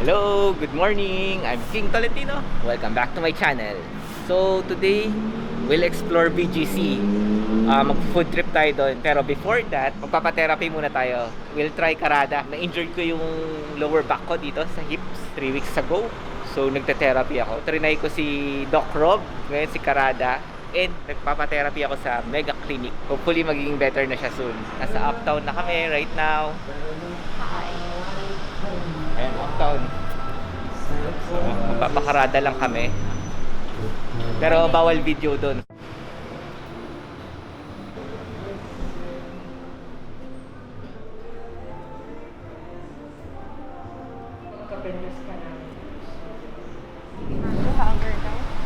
Hello, good morning. I'm King Tolentino. Welcome back to my channel. So today, we'll explore BGC. Mag-food trip tayo doon. Pero before that, magpapa-therapy muna tayo. We'll try Karada. Na-injured ko yung lower back ko dito sa hips 3 weeks ago. So nagte-therapy ako. Trinay ko si Doc Rob, ngayon si Karada. And nagpapa-therapy ako sa Mega Clinic. Hopefully magiging better na siya soon. Nasa Uptown na kami right now. Ayan, Uptown. So, magpapakarada lang kami. Pero bawal video doon.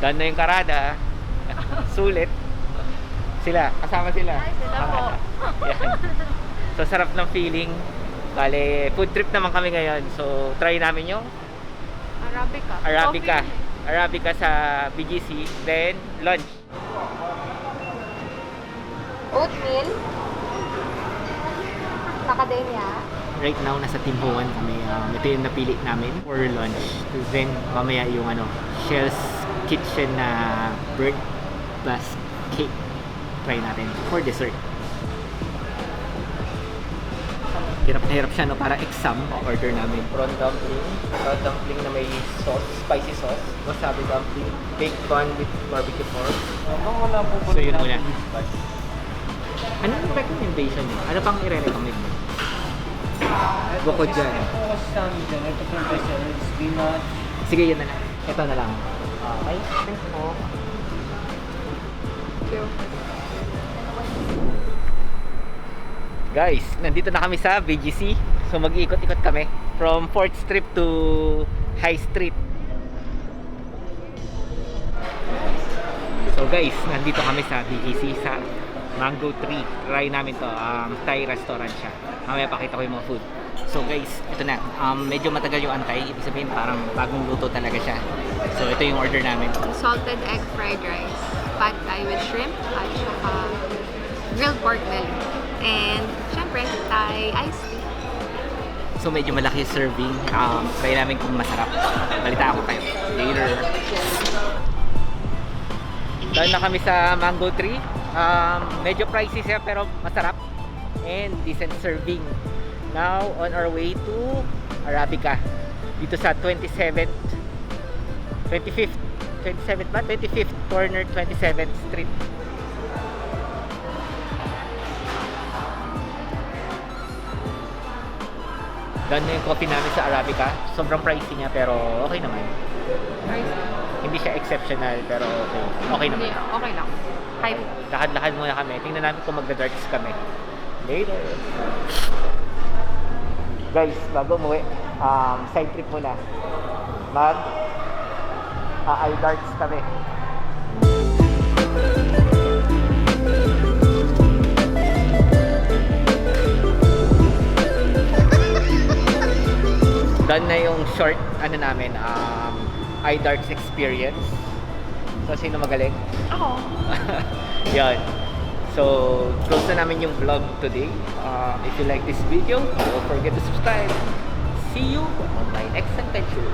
Doon na yung Karada. Sulit. Sila, kasama sila. Ay, sila po. Yan. So sarap ng feeling. Bale, food trip naman kami ngayon. So try namin yung Arabica. Arabica sa BGC. Then lunch. Oatmeal. Macadamia. Right now nasa Team Ho Wan kami. Ito yung napili namin for lunch. Then mamaya yung Shell's Kitchen na bird plus cake. Try natin for dessert. Hirap na hirap siya, no? Para exam. Order namin prawn dumpling. Prawn dumpling na may sauce, spicy sauce. Wasabi dumpling. Baked bun with barbecue pork. So yun muna. Ano yung recommendation mo? Ano pang i-recommend mo? Bukod dyan. Sige, yun na lang. Ito na lang. Okay. Thanks po. Thank you. Guys, nandito na kami sa BGC. So mag-iikot-ikot kami from 4th Street to High Street. So guys, nandito kami sa BGC sa Mango Tree. Try namin to. Thai restaurant siya. Mamaya pakita ko yung mga food. So guys, ito na. Medyo matagal yung antay. Ibig sabihin parang bagong luto talaga siya. So ito yung order namin. Salted egg fried rice. Pad Thai with shrimp. At saka grilled pork belly. And syempre, Thai iced tea. So medyo malaki yung serving. Try namin kung masarap. Balita ako kayo. Later. Dahil na kami sa Mango Tree. Medyo pricey siya pero masarap. And decent serving. Now, on our way to Arabica. Dito sa 27th corner 27th Street. Done na yung coffee namin sa Arabica. Sobrang pricey niya pero okay naman. Hindi siya exceptional pero okay. Okay naman. Okay lang. Hype. Lakad-lakad muna kami. Tingnan namin kung magda-darts kami. Later. Guys, bago umuwi, side trip muna. iDarts kami. Done na yung short namin, iDarts experience. So sino magaling? Ako. Yan. So close na namin yung vlog today. If you like this video, don't forget to subscribe. See you on my next adventure.